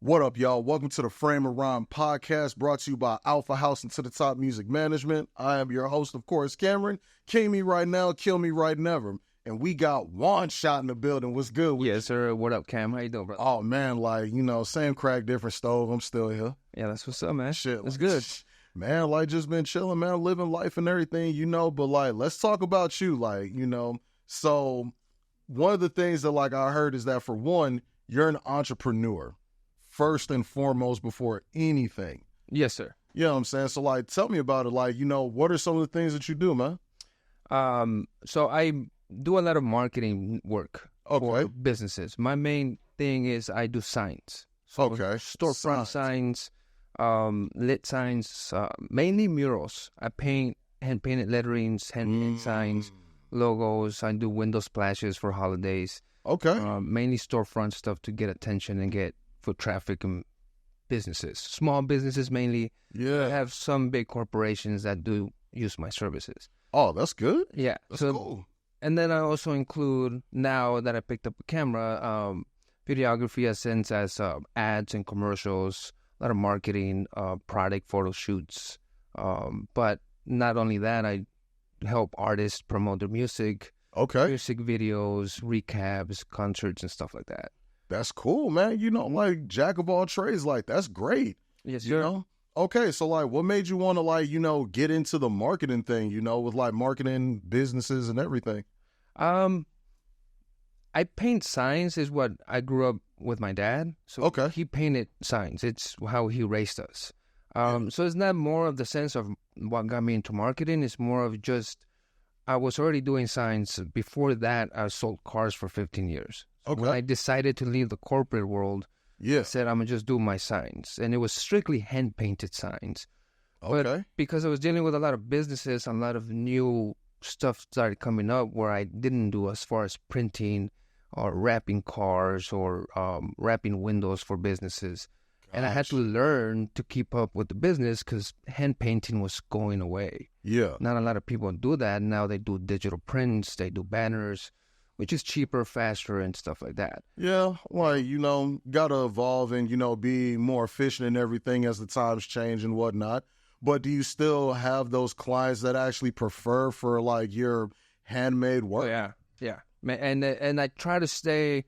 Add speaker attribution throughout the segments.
Speaker 1: What up, y'all? Welcome to the Frame of Rhyme podcast brought to you by Alpha House and To The Top Music Management. I am your host, of course, Kmrn. King me right now, kill me right never. And we got Juan Shot in the building. What's good with
Speaker 2: Yes, sir. What up, Cam? How you doing, brother?
Speaker 1: Oh, man, same crack, different stove. I'm still here.
Speaker 2: Yeah, that's what's up, man.
Speaker 1: Shit.
Speaker 2: That's good.
Speaker 1: Man, just been chilling, man, living life and everything, but let's talk about you, So one of the things that I heard is that for one, you're an entrepreneur. First and foremost before anything.
Speaker 2: Yes, sir.
Speaker 1: You know what I'm saying? So, tell me about it. What are some of the things that you do, man?
Speaker 2: So I do a lot of marketing work
Speaker 1: Okay.
Speaker 2: for businesses. My main thing is I do signs. So
Speaker 1: Okay.
Speaker 2: Storefront signs, lit signs, mainly murals. I paint hand-painted letterings, hand-painted signs, logos. I do window splashes for holidays.
Speaker 1: Okay.
Speaker 2: Mainly storefront stuff to get attention and get foot traffic and businesses. Small businesses mainly.
Speaker 1: Yeah.
Speaker 2: I have some big corporations that do use my services.
Speaker 1: Oh, that's good.
Speaker 2: Yeah.
Speaker 1: That's cool.
Speaker 2: And then I also include, now that I picked up a camera, videography as sense as ads and commercials, a lot of marketing, product photo shoots. But not only that, I help artists promote their music.
Speaker 1: Okay.
Speaker 2: Music videos, recaps, concerts, and stuff like that.
Speaker 1: That's cool, man. Jack of all trades, that's great.
Speaker 2: Yes,
Speaker 1: you know? Okay, so what made you want to get into the marketing thing, with marketing businesses and everything?
Speaker 2: I paint signs is what I grew up with my dad. So
Speaker 1: okay.
Speaker 2: He painted signs. It's how he raised us. So it's not more of the sense of what got me into marketing. It's more of just I was already doing signs. Before that, I sold cars for 15 years. So
Speaker 1: okay.
Speaker 2: When I decided to leave the corporate world, I said, I'm going to just do my signs. And it was strictly hand-painted signs.
Speaker 1: Okay.
Speaker 2: But because I was dealing with a lot of businesses, a lot of new stuff started coming up where I didn't do as far as printing or wrapping cars or wrapping windows for businesses. Gosh. And I had to learn to keep up with the business because hand painting was going away.
Speaker 1: Yeah.
Speaker 2: Not a lot of people do that. Now they do digital prints, they do banners, which is cheaper, faster, and stuff like that.
Speaker 1: Yeah, got to evolve and, be more efficient and everything as the times change and whatnot. But do you still have those clients that actually prefer for, your handmade work?
Speaker 2: Oh, yeah. And I try to stay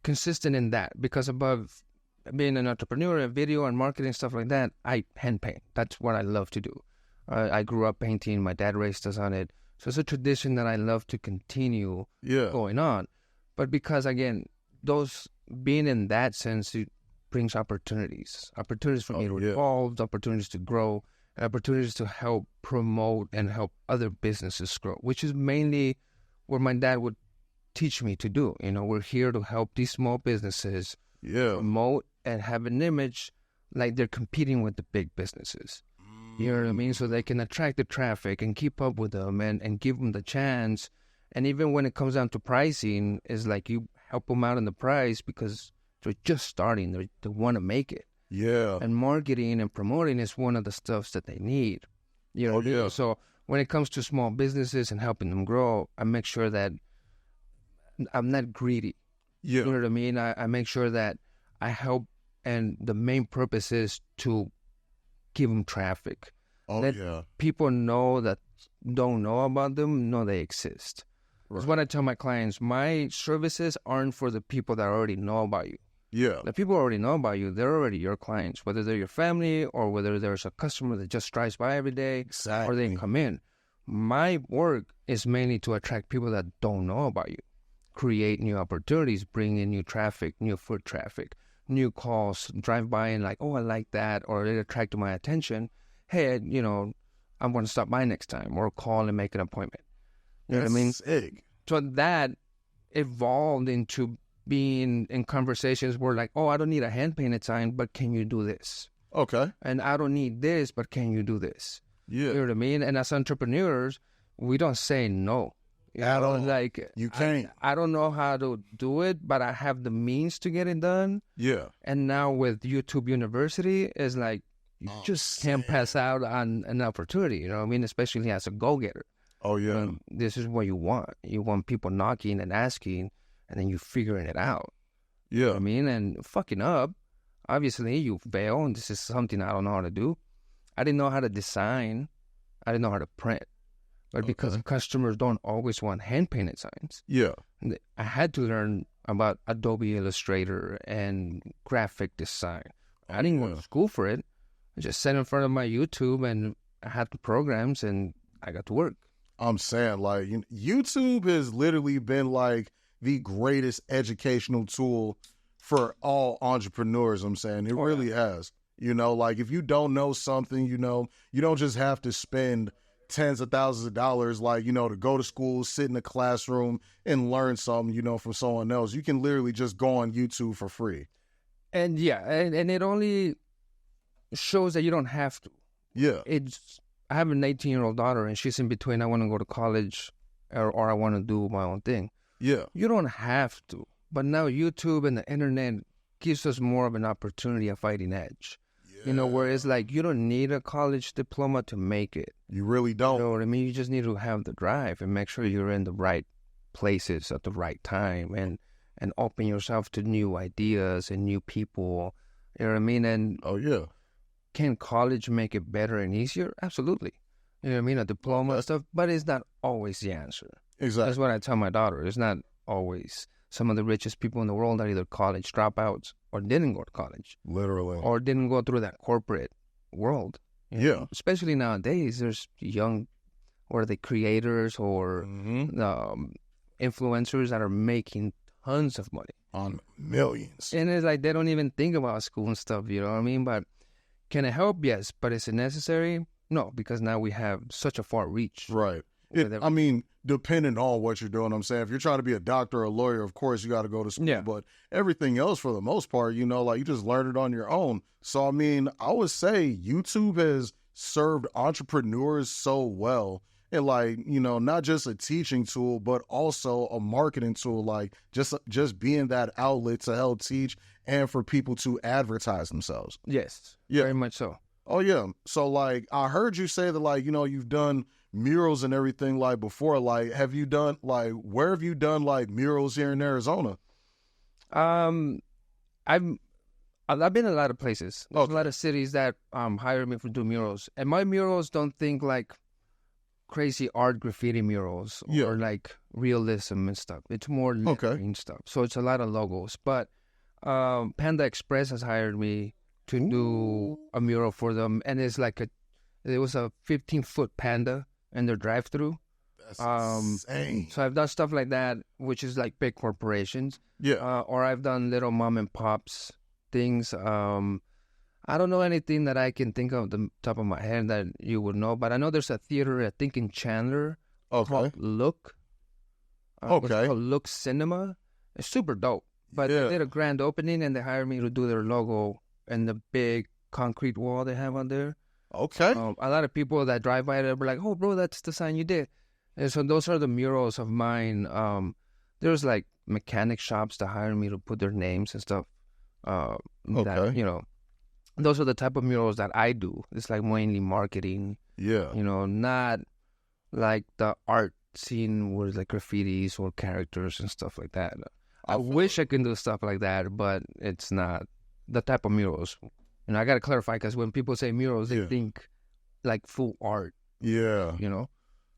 Speaker 2: consistent in that because above being an entrepreneur and video and marketing, stuff like that, I hand paint. That's what I love to do. I grew up painting. My dad raised us on it. So it's a tradition that I love to continue going on. But because, again, those being in that sense, it brings opportunities for me to evolve, opportunities to grow, and opportunities to help promote and help other businesses grow, which is mainly what my dad would teach me to do. We're here to help these small businesses promote and have an image like they're competing with the big businesses. You know what I mean? So they can attract the traffic and keep up with them and give them the chance. And even when it comes down to pricing, it's like you help them out in the price because they're just starting. They want to make it.
Speaker 1: Yeah.
Speaker 2: And marketing and promoting is one of the stuffs that they need. You know? So when it comes to small businesses and helping them grow, I make sure that I'm not greedy.
Speaker 1: Yeah.
Speaker 2: You know what I mean? I make sure that I help, and the main purpose is to give them traffic. Let people know that don't know about them, know they exist. That's what I tell my clients. My services aren't for the people that already know about you.
Speaker 1: Yeah.
Speaker 2: The people who already know about you, they're already your clients, whether they're your family or whether there's a customer that just drives by every day or they come in. My work is mainly to attract people that don't know about you, create new opportunities, bring in new traffic, new foot traffic, new calls, drive by and oh, I like that, or it attracted my attention. Hey, I'm going to stop by next time, or call and make an appointment. You know what I mean?
Speaker 1: Sick.
Speaker 2: So that evolved into being in conversations where oh, I don't need a hand-painted sign, but can you do this?
Speaker 1: Okay.
Speaker 2: And I don't need this, but can you do this?
Speaker 1: Yeah.
Speaker 2: You know what I mean? And as entrepreneurs, we don't say no.
Speaker 1: At all. You can't.
Speaker 2: I don't know how to do it, but I have the means to get it done.
Speaker 1: Yeah.
Speaker 2: And now with YouTube University, it's you just can't pass out on an opportunity, you know what I mean? Especially as a go-getter.
Speaker 1: Oh, yeah.
Speaker 2: This is what you want. You want people knocking and asking, and then you figuring it out.
Speaker 1: Yeah.
Speaker 2: You know what I mean? And fucking up, obviously you fail, and this is something I don't know how to do. I didn't know how to design. I didn't know how to print. But because customers don't always want hand-painted signs,
Speaker 1: Yeah.
Speaker 2: I had to learn about Adobe Illustrator and graphic design. I didn't go to school for it. I just sat in front of my YouTube and I had the programs and I got to work.
Speaker 1: I'm saying, like, YouTube has literally been like the greatest educational tool for all entrepreneurs. I'm saying it really has. You know, like if you don't know something, you know, you don't just have to spend tens of thousands of dollars, like, you know, to go to school, sit in a classroom and learn something, you know, from someone else. You can literally just go on YouTube for free.
Speaker 2: And yeah, and it only shows that you don't have to.
Speaker 1: Yeah.
Speaker 2: I have an 18-year-old daughter and she's in between. I want to go to college or I want to do my own thing.
Speaker 1: Yeah.
Speaker 2: You don't have to. But now YouTube and the internet gives us more of an opportunity, a fighting edge. Yeah. You know, whereas like you don't need a college diploma to make it.
Speaker 1: You really don't.
Speaker 2: You know what I mean? You just need to have the drive and make sure you're in the right places at the right time and open yourself to new ideas and new people. You know what I mean? And can college make it better and easier? Absolutely. You know what I mean? A diploma and stuff, but it's not always the answer.
Speaker 1: Exactly.
Speaker 2: That's what I tell my daughter. It's not always. Some of the richest people in the world are either college dropouts or didn't go to college.
Speaker 1: Literally.
Speaker 2: Or didn't go through that corporate world. You know? Especially nowadays, there's young, or the creators or influencers that are making tons of money.
Speaker 1: On millions.
Speaker 2: And it's like they don't even think about school and stuff, you know what I mean? But can it help? Yes. But is it necessary? No, because now we have such a far reach.
Speaker 1: Right. I mean, depending on what you're doing, I'm saying, if you're trying to be a doctor or a lawyer, of course, you got to go to school. Yeah. But everything else, for the most part, you know, like you just learn it on your own. So, I mean, I would say YouTube has served entrepreneurs so well. And like, you know, not just a teaching tool, but also a marketing tool, like just being that outlet to help teach and for people to advertise themselves.
Speaker 2: Yes, very much so.
Speaker 1: Oh, yeah. So, like, I heard you say that, like, you know, you've done murals and everything, like, before. Like, have you done, like, where have you done, like, murals here in Arizona?
Speaker 2: I've been in a lot of places. There's a lot of cities that hire me to do murals. And my murals don't think like crazy art graffiti murals or like realism and stuff. It's more lettering stuff. So it's a lot of logos. But Panda Express has hired me to do a mural for them, and it's like it was a 15-foot panda in their drive-through.
Speaker 1: That's insane.
Speaker 2: So I've done stuff like that, which is like big corporations. Yeah. Or I've done little mom and pops things. I don't know anything that I can think of the top of my head that you would know, but I know there's a theater, I think in Chandler, called Look. It's called Look Cinema. It's super dope. But they did a grand opening, and they hired me to do their logo and the big concrete wall they have on there.
Speaker 1: Okay.
Speaker 2: A lot of people that drive by there were like, "Oh, bro, that's the sign you did." And so those are the murals of mine. There's like mechanic shops that hire me to put their names and stuff. That, you know, those are the type of murals that I do. It's like mainly marketing. Yeah. You know, not like the art scene where it's like graffitis or characters and stuff like that. I wish I could do stuff like that, but it's not the type of murals. And I got to clarify, because when people say murals, they think like full art. Yeah. You know?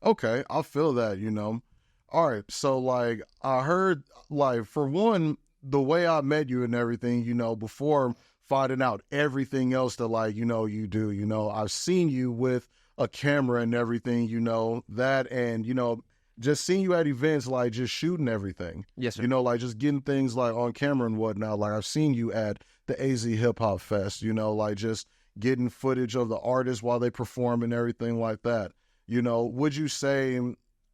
Speaker 1: Okay. I feel that, you know. All right. So, like, I heard, like, for one, the way I met you and everything, you know, before finding out everything else that, like, you know, you do, you know, I've seen you with a camera and everything, you know, that, and, you know, just seeing you at events, like just shooting everything.
Speaker 2: Yes, sir.
Speaker 1: You know, like just getting things like on camera and whatnot. Like I've seen you at the AZ Hip Hop Fest, you know, like just getting footage of the artists while they perform and everything like that. You know, would you say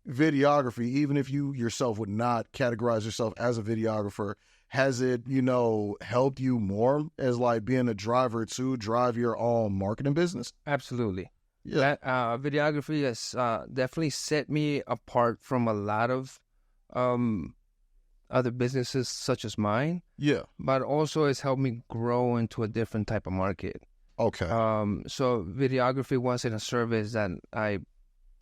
Speaker 1: videography, even if you yourself would not categorize yourself as a videographer, has it, you know, helped you more as like being a driver to drive your own marketing business?
Speaker 2: Absolutely. Yeah. That videography has definitely set me apart from a lot of other businesses such as mine. Yeah. But also it's helped me grow into a different type of market. Okay. So videography wasn't a service that I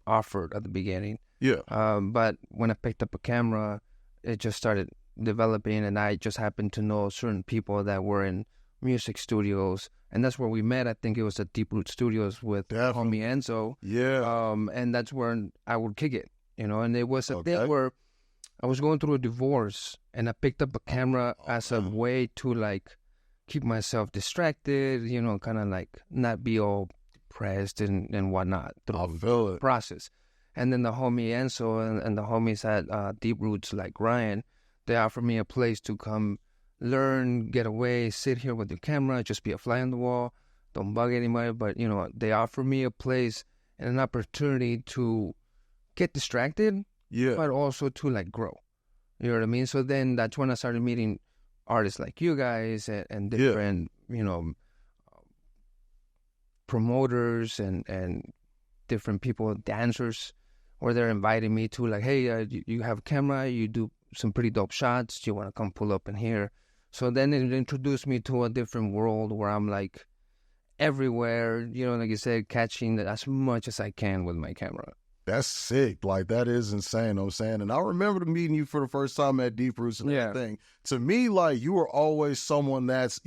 Speaker 2: offered at the beginning. Yeah. But when I picked up a camera, it just started developing, and I just happened to know certain people that were in music studios, and that's where we met. I think it was at Deep Root Studios with homie Enzo.
Speaker 1: Yeah.
Speaker 2: And that's where I would kick it, and it was a
Speaker 1: Okay.
Speaker 2: thing where I was going through a divorce, and I picked up a camera as a way to like keep myself distracted, kind of like not be all depressed and whatnot through the process. And then the homie Enzo and the homies at Deep Roots, like Ryan, they offered me a place to come learn, get away, sit here with the camera, just be a fly on the wall, don't bug anybody. But, they offered me a place and an opportunity to get distracted, but also to like grow. You know what I mean? So then that's when I started meeting artists like you guys and different, promoters and different people, dancers, where they're inviting me to like, hey, you have a camera, you do some pretty dope shots, do you want to come pull up in here? So then it introduced me to a different world where I'm like everywhere, like you said, catching as much as I can with my camera.
Speaker 1: That's sick. Like, that is insane, I'm saying. And I remember meeting you for the first time at Deep Roots and everything. To me, like, you were always someone that's,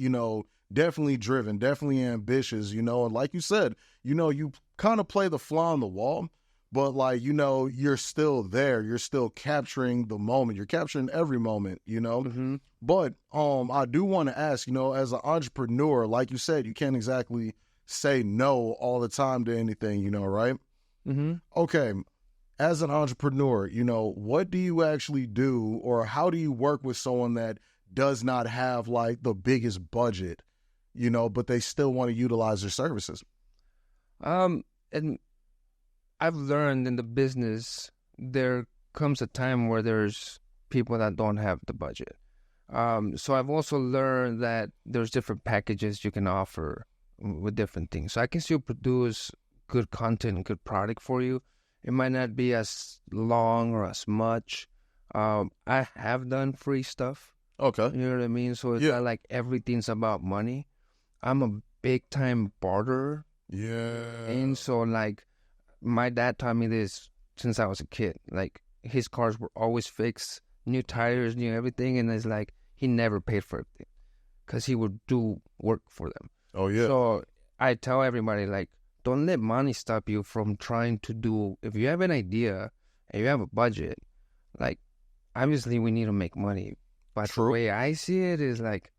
Speaker 1: definitely driven, definitely ambitious, and like you said, you kind of play the fly on the wall, but like, you're still there. You're still capturing the moment. You're capturing every moment,
Speaker 2: Mm-hmm.
Speaker 1: But I do want to ask, as an entrepreneur, like you said, you can't exactly say no all the time to anything, right?
Speaker 2: Mm-hmm.
Speaker 1: Okay. As an entrepreneur, what do you actually do, or how do you work with someone that does not have like the biggest budget, but they still want to utilize their services?
Speaker 2: And I've learned in the business, there comes a time where there's people that don't have the budget. So I've also learned that there's different packages you can offer with different things. So I can still produce good content and good product for you. It might not be as long or as much. I have done free stuff.
Speaker 1: Okay.
Speaker 2: You know what I mean? So it's not like everything's about money. I'm a big time barterer.
Speaker 1: Yeah.
Speaker 2: And so like my dad taught me this since I was a kid. Like his cars were always fixed, new tires, new everything. And it's like he never paid for everything because he would do work for them.
Speaker 1: Oh, yeah.
Speaker 2: So I tell everybody, like, don't let money stop you from trying to do. If you have an idea and you have a budget, like, obviously we need to make money. But the way I see it is like,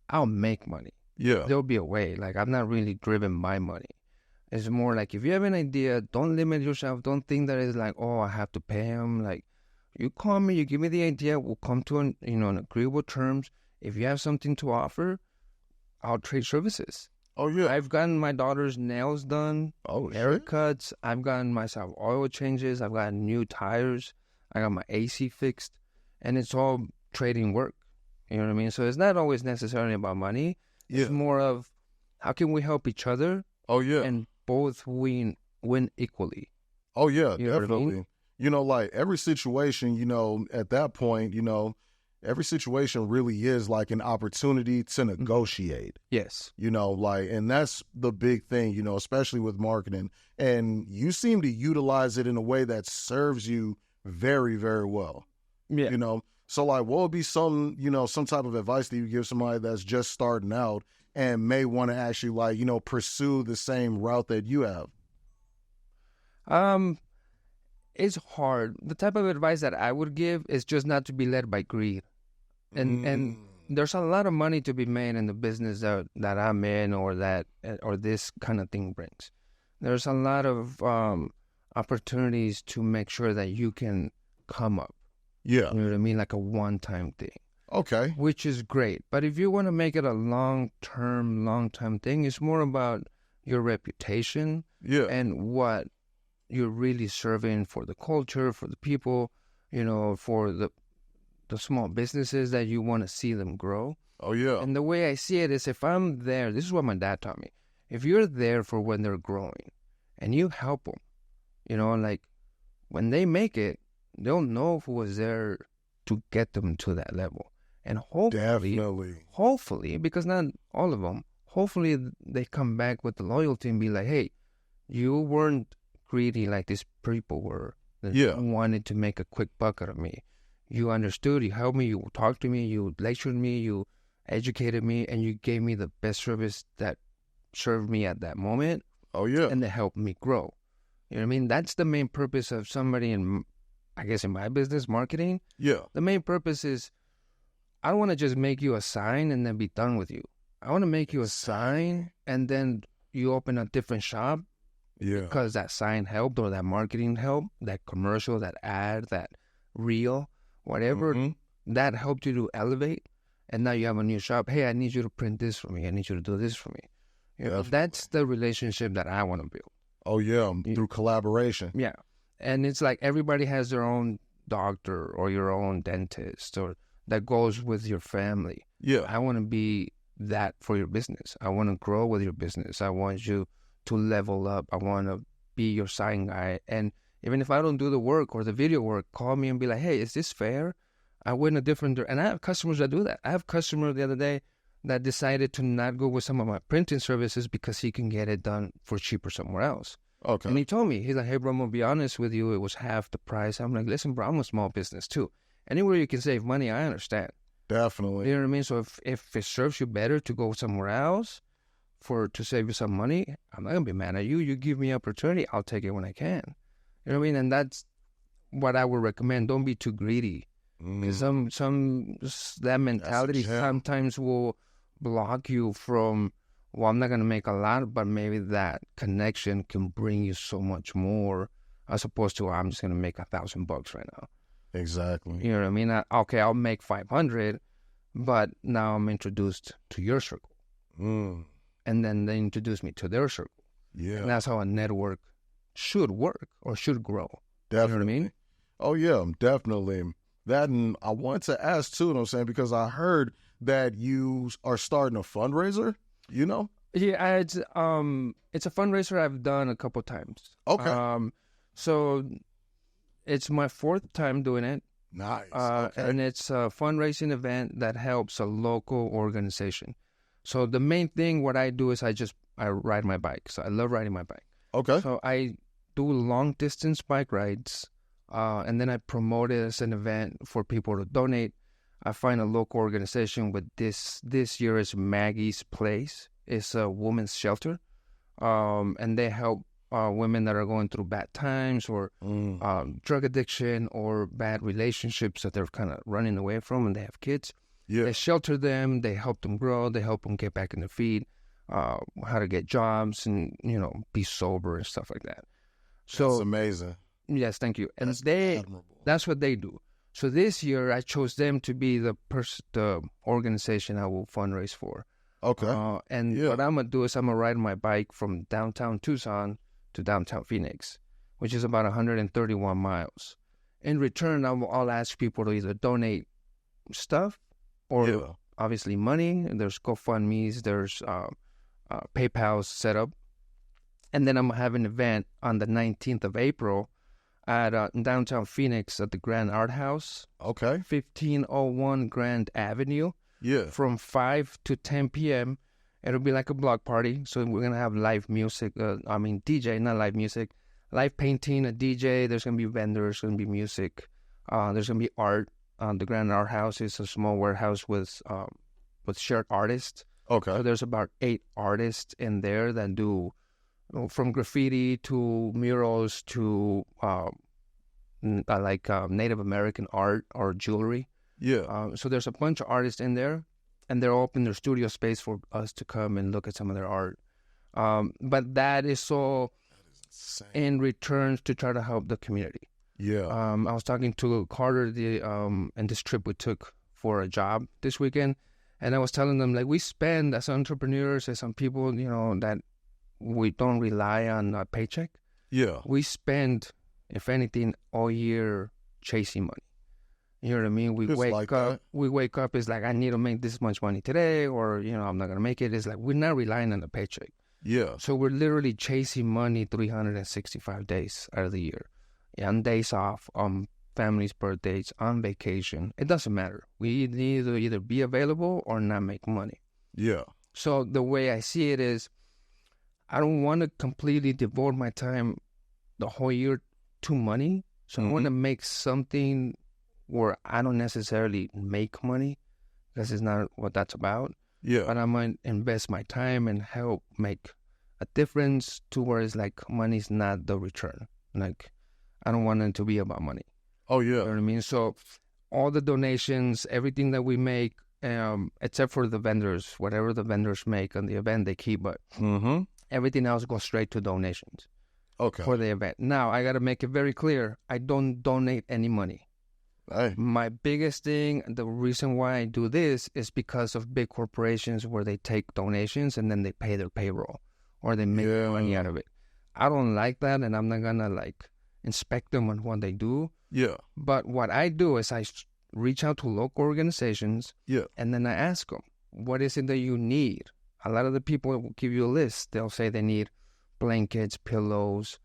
Speaker 2: I'll make money.
Speaker 1: Yeah.
Speaker 2: There'll be a way. Like, I'm not really driven by money. It's more like, if you have an idea, don't limit yourself. Don't think that it's like, oh, I have to pay him. Like, you call me, you give me the idea, we'll come to an agreeable terms. If you have something to offer, I'll trade services.
Speaker 1: Oh, yeah.
Speaker 2: I've gotten my daughter's nails done, haircuts. I've gotten myself oil changes. I've gotten new tires. I got my AC fixed. And it's all trading work. You know what I mean? So it's not always necessarily about money. It's more of, how can we help each other?
Speaker 1: Oh, yeah.
Speaker 2: And both win equally.
Speaker 1: Oh, yeah,
Speaker 2: You know
Speaker 1: definitely.
Speaker 2: what I mean?
Speaker 1: Like every situation, at that point, every situation really is like an opportunity to negotiate.
Speaker 2: Yes.
Speaker 1: And that's the big thing, especially with marketing. And you seem to utilize it in a way that serves you very, very well.
Speaker 2: Yeah.
Speaker 1: So like, what would be some type of advice that you give somebody that's just starting out and may want to actually like, pursue the same route that you have?
Speaker 2: It's hard. The type of advice that I would give is just not to be led by greed. And there's a lot of money to be made in the business that I'm in, or this kind of thing brings. There's a lot of opportunities to make sure that you can come up.
Speaker 1: Yeah.
Speaker 2: You know what I mean? Like a one-time thing.
Speaker 1: Okay.
Speaker 2: Which is great. But if you want to make it a long-term thing, it's more about your reputation and what you're really serving for the culture, for the people, for the small businesses that you want to see them grow.
Speaker 1: Oh, yeah.
Speaker 2: And the way I see it is, if I'm there, this is what my dad taught me. If you're there for when they're growing and you help them, like when they make it, they'll know who was there to get them to that level. And hopefully, because not all of them, hopefully they come back with the loyalty and be like, hey, you weren't greedy like these people were. That wanted to make a quick buck out of me. You understood, you helped me, you talked to me, you lectured me, you educated me, and you gave me the best service that served me at that moment.
Speaker 1: Oh, yeah.
Speaker 2: And that helped me grow. You know what I mean? That's the main purpose of somebody in, I guess, in my business, marketing.
Speaker 1: Yeah.
Speaker 2: The main purpose is, I don't want to just make you a sign and then be done with you. I want to make you a sign and then you open a different shop.
Speaker 1: Yeah.
Speaker 2: Because that sign helped, or that marketing helped, that commercial, that ad, that reel, whatever, that helped you to elevate. And now you have a new shop. Hey, I need you to print this for me. I need you to do this for me. You know, that's the relationship that I want to build.
Speaker 1: Oh, yeah, through collaboration.
Speaker 2: Yeah. And it's like everybody has their own doctor or your own dentist, or that goes with your family.
Speaker 1: Yeah.
Speaker 2: I want to be that for your business. I want to grow with your business. I want you to level up. I want to be your sign guy. And even if I don't do the work or the video work, call me and be like, hey, is this fair? I went a different and I have customers that do that. I have a customer the other day that decided to not go with some of my printing services because he can get it done for cheaper somewhere else.
Speaker 1: Okay.
Speaker 2: And he told me, he's like, hey, bro, I'm going to be honest with you. It was half the price. I'm like, listen, bro, I'm a small business too. Anywhere you can save money, I understand.
Speaker 1: Definitely.
Speaker 2: You know what I mean? So if it serves you better to go somewhere else to save you some money, I'm not going to be mad at you. You give me opportunity, I'll take it when I can. You know what I mean? And that's what I would recommend. Don't be too greedy. That mentality sometimes will block you from, well, I'm not going to make a lot, but maybe that connection can bring you so much more as opposed to, I'm just going to make $1,000 right now.
Speaker 1: Exactly.
Speaker 2: You know what I mean? Okay, I'll make 500, but now I'm introduced to your circle. And then they introduce me to their circle.
Speaker 1: Yeah.
Speaker 2: And that's how a network should work or should grow.
Speaker 1: Definitely.
Speaker 2: You know what I mean?
Speaker 1: Oh, yeah, definitely. That, and I wanted to ask too, you know what I'm saying, because I heard that you are starting a fundraiser, you know?
Speaker 2: Yeah, it's a fundraiser I've done a couple times.
Speaker 1: Okay.
Speaker 2: So it's my 4th time doing it.
Speaker 1: Nice. Okay.
Speaker 2: And it's a fundraising event that helps a local organization. So the main thing, what I do is I ride my bike. So I love riding my bike.
Speaker 1: Okay.
Speaker 2: So I do long distance bike rides, and then I promote it as an event for people to donate. I find a local organization with this year is Maggie's Place. It's a women's shelter, and they help women that are going through bad times or drug addiction or bad relationships that they're kind of running away from, and they have kids.
Speaker 1: Yeah.
Speaker 2: They shelter them, they help them grow, they help them get back on their feet, how to get jobs and, be sober and stuff like that. So
Speaker 1: that's amazing.
Speaker 2: Yes, thank you. And
Speaker 1: admirable.
Speaker 2: That's what they do. So this year I chose them to be the organization I will fundraise for.
Speaker 1: Okay.
Speaker 2: What I'm going to do is I'm going to ride my bike from downtown Tucson to downtown Phoenix, which is about 131 miles. In return, I'll ask people to either donate stuff or obviously money. There's GoFundMe's, there's PayPal's set up. And then I'm going to have an event on the 19th of April at downtown Phoenix at the Grand Art House.
Speaker 1: Okay.
Speaker 2: 1501 Grand Avenue.
Speaker 1: Yeah.
Speaker 2: From 5 to 10 p.m. It'll be like a block party. So we're going to have live music. DJ, not live music. Live painting, a DJ. There's going to be vendors. There's going to be music. There's going to be art. The Grand Art House is a small warehouse with shared artists.
Speaker 1: Okay.
Speaker 2: So there's about 8 artists in there that do from graffiti to murals to Native American art or jewelry.
Speaker 1: Yeah.
Speaker 2: So there's a bunch of artists in there, and they're open their studio space for us to come and look at some of their art. But that is so in return to try to help the community.
Speaker 1: Yeah.
Speaker 2: I was talking to Carter in this trip we took for a job this weekend, and I was telling them, like, we spend as entrepreneurs, as some people, that we don't rely on a paycheck.
Speaker 1: Yeah.
Speaker 2: We spend, if anything, all year chasing money. You know what I mean? We wake up, it's like, I need to make this much money today, or, I'm not going to make it. It's like, we're not relying on the paycheck.
Speaker 1: Yeah.
Speaker 2: So we're literally chasing money 365 days out of the year. On days off, on families' birthdays, on vacation. It doesn't matter. We need to either be available or not make money.
Speaker 1: Yeah.
Speaker 2: So the way I see it is, I don't want to completely devote my time the whole year to money. So I want to make something where I don't necessarily make money because it's not what that's about.
Speaker 1: Yeah.
Speaker 2: But I might invest my time and help make a difference to where it's like money's not the return. Like, I don't want it to be about money.
Speaker 1: Oh,
Speaker 2: You know
Speaker 1: yeah.
Speaker 2: what I mean? So all the donations, everything that we make, except for the vendors, whatever the vendors make on the event, they keep, but
Speaker 1: Mm-hmm.
Speaker 2: everything else goes straight to donations
Speaker 1: Okay.
Speaker 2: for the event. Now, I got to make it very clear, I don't donate any money.
Speaker 1: Hey.
Speaker 2: My biggest thing, the reason why I do this is because of big corporations where they take donations and then they pay their payroll or they make money out of it. I don't like that, and I'm not going to like inspect them on what they do.
Speaker 1: Yeah.
Speaker 2: But what I do is I reach out to local organizations,
Speaker 1: Yeah.
Speaker 2: and then I ask them, what is it that you need? A lot of the people will give you a list. They'll say they need blankets, pillows,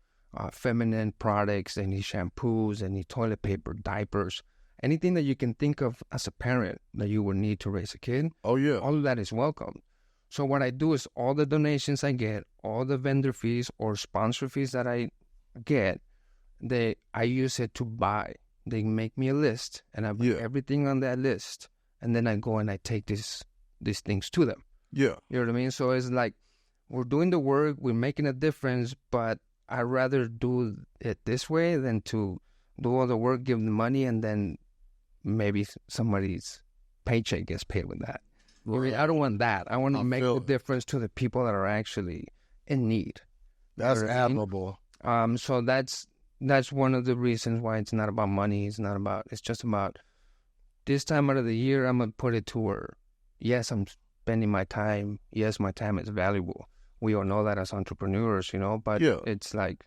Speaker 2: feminine products, they need shampoos, they need toilet paper, diapers, anything that you can think of as a parent that you would need to raise a kid.
Speaker 1: Oh, yeah.
Speaker 2: All of that is welcome. So what I do is all the donations I get, all the vendor fees or sponsor fees that I get, I use it to buy. They make me a list, and I buy everything on that list, and then I go and I take these things to them.
Speaker 1: Yeah.
Speaker 2: You know what I mean? So it's like we're doing the work, we're making a difference, but I'd rather do it this way than to do all the work, give them money, and then maybe somebody's paycheck gets paid with that. I mean, I don't want that. I want to make the difference to the people that are actually in need.
Speaker 1: That's admirable.
Speaker 2: So that's one of the reasons why it's not about money. It's just about this time out of the year, I'm going to put it to where, yes, I'm spending my time. Yes, my time is valuable. We all know that as entrepreneurs, but it's like,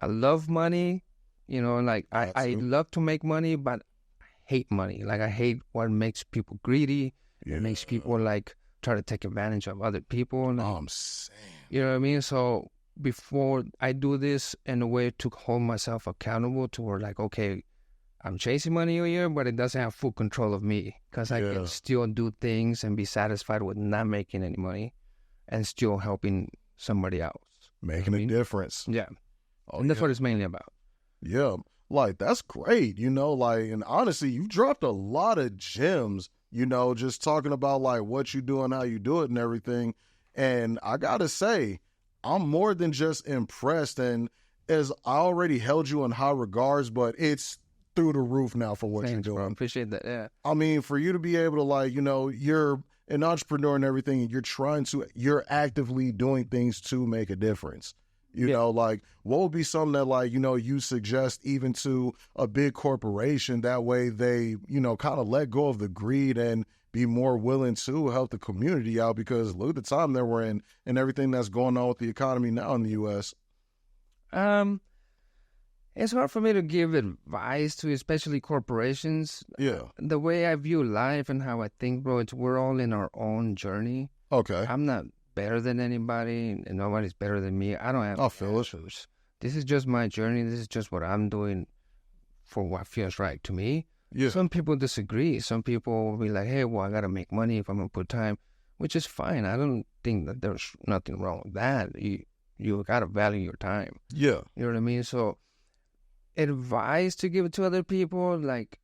Speaker 2: I love money, like I love to make money, but I hate money. Like, I hate what makes people greedy. It makes people like try to take advantage of other people. And,
Speaker 1: I'm saying.
Speaker 2: You know what I mean? So before I do this in a way to hold myself accountable to where like, okay, I'm chasing money a year, but it doesn't have full control of me because I can still do things and be satisfied with not making any money and still helping somebody else.
Speaker 1: Making a difference.
Speaker 2: Yeah. And that's what it's mainly about.
Speaker 1: Yeah. Like, that's great, and honestly, you dropped a lot of gems, just talking about like what you do and how you do it and everything. And I gotta say, I'm more than just impressed, and as I already held you in high regards, but it's through the roof now for what you're doing.
Speaker 2: Bro. Appreciate that. Yeah.
Speaker 1: I mean, for you to be able to like, you're an entrepreneur and everything, and you're actively doing things to make a difference. Like, what would be something that like, you suggest even to a big corporation, that way they, kind of let go of the greed and be more willing to help the community out, because look at the time that we're in and everything that's going on with the economy now in the U.S.
Speaker 2: It's hard for me to give advice to especially corporations.
Speaker 1: Yeah.
Speaker 2: The way I view life and how I think, bro, we're all in our own journey.
Speaker 1: Okay.
Speaker 2: I'm not better than anybody, and nobody's better than me. I don't have answers. This is just my journey. This is just what I'm doing for what feels right to me.
Speaker 1: Yeah.
Speaker 2: Some people disagree. Some people will be like, hey, well, I got to make money if I'm going to put time, which is fine. I don't think that there's nothing wrong with that. You got to value your time.
Speaker 1: Yeah.
Speaker 2: You know what I mean? So advice to give to other people, like,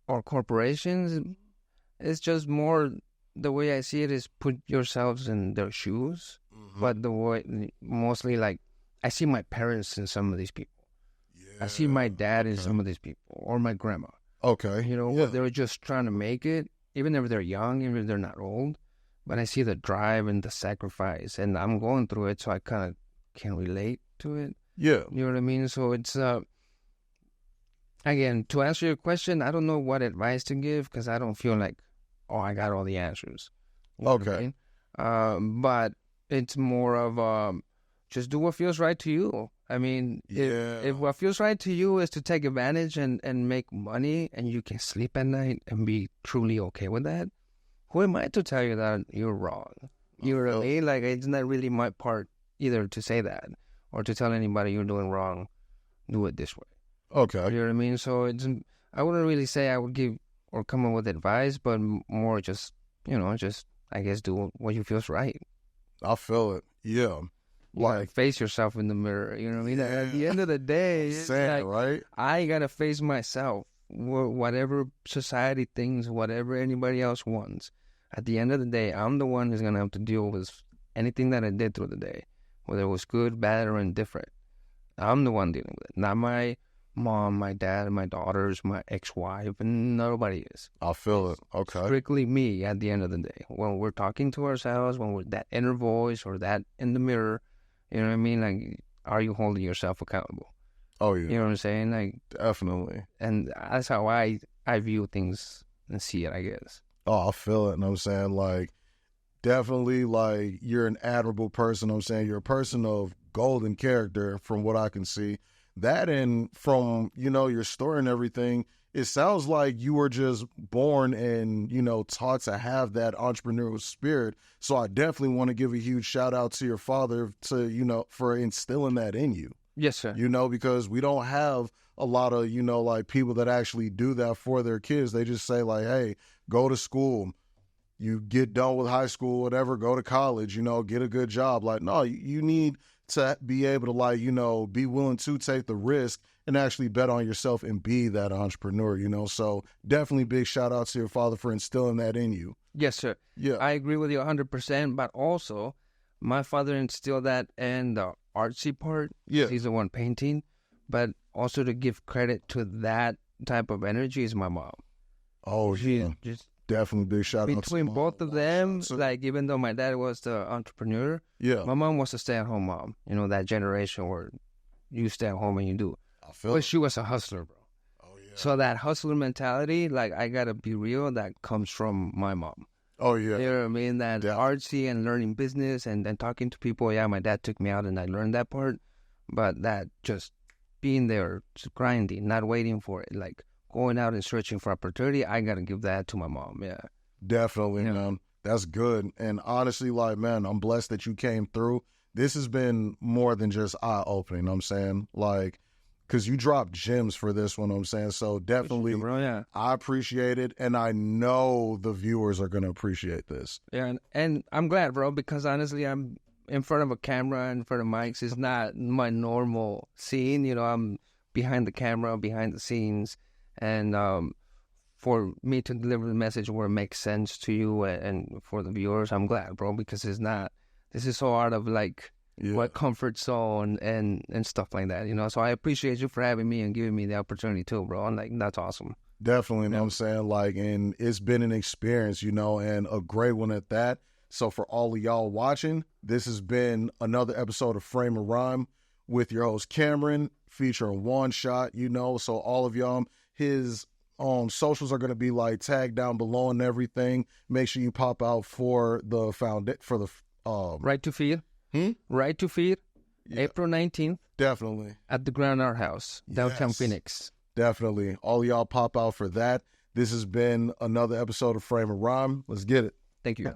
Speaker 2: or corporations, it's just more, the way I see it is put yourselves in their shoes. Mm-hmm. But the way, mostly like, I see my parents in some of these people. Yeah. I see my dad in some of these people, or my grandma.
Speaker 1: Okay.
Speaker 2: They're just trying to make it, even if they're young, even if they're not old. But I see the drive and the sacrifice, and I'm going through it, so I kind of can relate to it.
Speaker 1: Yeah.
Speaker 2: You know what I mean? So it's, again, to answer your question, I don't know what advice to give, because I don't feel like, oh, I got all the answers.
Speaker 1: Okay.
Speaker 2: But it's more of just do what feels right to you. I mean, if what feels right to you is to take advantage and make money, and you can sleep at night and be truly okay with that, who am I to tell you that you're wrong? You know what I mean? Like, it's not really my part either to say that or to tell anybody you're doing wrong, do it this way.
Speaker 1: Okay.
Speaker 2: You know what I mean? So I wouldn't really say I would give or come up with advice, but more just, I guess, do what you feel's right.
Speaker 1: I feel it. Yeah.
Speaker 2: Like, face yourself in the mirror. You know what I mean? At the end of the day, it's like,
Speaker 1: right?
Speaker 2: I got to face myself. whatever society thinks, whatever anybody else wants. At the end of the day, I'm the one who's going to have to deal with anything that I did through the day, whether it was good, bad, or indifferent. I'm the one dealing with it, not my mom, my dad, my daughters, my ex-wife, and nobody is.
Speaker 1: I feel it. Okay.
Speaker 2: Strictly me at the end of the day. When we're talking to ourselves, when we're that inner voice or that in the mirror, you know what I mean? Like, are you holding yourself accountable?
Speaker 1: Oh, yeah.
Speaker 2: You know what I'm saying? Like,
Speaker 1: definitely.
Speaker 2: and that's how I view things and see it, I guess.
Speaker 1: Oh, I feel it. And I'm saying, like, definitely, like, you're an admirable person. I'm saying you're a person of golden character from what I can see. That, and from, you know, your story and everything, it sounds like you were just born and, you know, taught to have that entrepreneurial spirit. So I definitely want to give a huge shout out to your father to, you know, for instilling that in you.
Speaker 2: Yes, sir.
Speaker 1: You know, because we don't have a lot of, you know, like people that actually do that for their kids. They just say like, hey, go to school. You get done with high school, whatever, go to college, you know, get a good job. Like, no, you need to be able to, like, you know, be willing to take the risk and actually bet on yourself and be that entrepreneur, you know. So definitely big shout out to your father for instilling that in you.
Speaker 2: Yes, sir.
Speaker 1: Yeah.
Speaker 2: I agree with you 100%, but also my father instilled that in the artsy part.
Speaker 1: Yeah.
Speaker 2: He's the one painting, but also to give credit to that type of energy is my mom.
Speaker 1: Oh, yeah.
Speaker 2: Just
Speaker 1: definitely big shout out
Speaker 2: between
Speaker 1: to
Speaker 2: both of them, like, even though my dad was the entrepreneur,
Speaker 1: yeah,
Speaker 2: my mom was a stay-at-home mom. You know, that generation where you stay at home and you do.
Speaker 1: I feel
Speaker 2: But she was a hustler, bro.
Speaker 1: Oh, yeah.
Speaker 2: So that hustler mentality, like, I gotta be real, that comes from my mom.
Speaker 1: Oh, yeah.
Speaker 2: You know what I mean? That artsy and learning business and talking to people. Yeah, my dad took me out and I learned that part. But that just being there, just grinding, not waiting for it, like going out and searching for opportunity, I got to give that to my mom. Yeah.
Speaker 1: Definitely, man. That's good. And honestly, like, man, I'm blessed that you came through. This has been more than just eye-opening, I'm saying. Like, because you dropped gems for this one, I'm saying. So definitely,
Speaker 2: bro, yeah.
Speaker 1: I appreciate it. And I know the viewers are going to appreciate this.
Speaker 2: Yeah, and I'm glad, bro, because honestly, I'm in front of a camera, in front of mics. It's not my normal scene. You know, I'm behind the camera, behind the scenes. And for me to deliver the message where it makes sense to you and for the viewers, I'm glad, bro, because this is so out of, like, what comfort zone and stuff like that, you know. So I appreciate you for having me and giving me the opportunity too, bro. And, like, that's awesome.
Speaker 1: Definitely, you know what I'm saying? Like, and it's been an experience, you know, and a great one at that. So for all of y'all watching, this has been another episode of Frame and Rhyme with your host, Kmrn, featuring Juan Shot, you know. So all of y'all, his socials are going to be, like, tagged down below and everything. Make sure you pop out for the
Speaker 2: Right to Feed. Right to Feed, April 19th.
Speaker 1: Definitely.
Speaker 2: At the Grand Art House, downtown Phoenix.
Speaker 1: Definitely. All y'all pop out for that. This has been another episode of Frame and Rhyme. Let's get it.
Speaker 2: Thank you.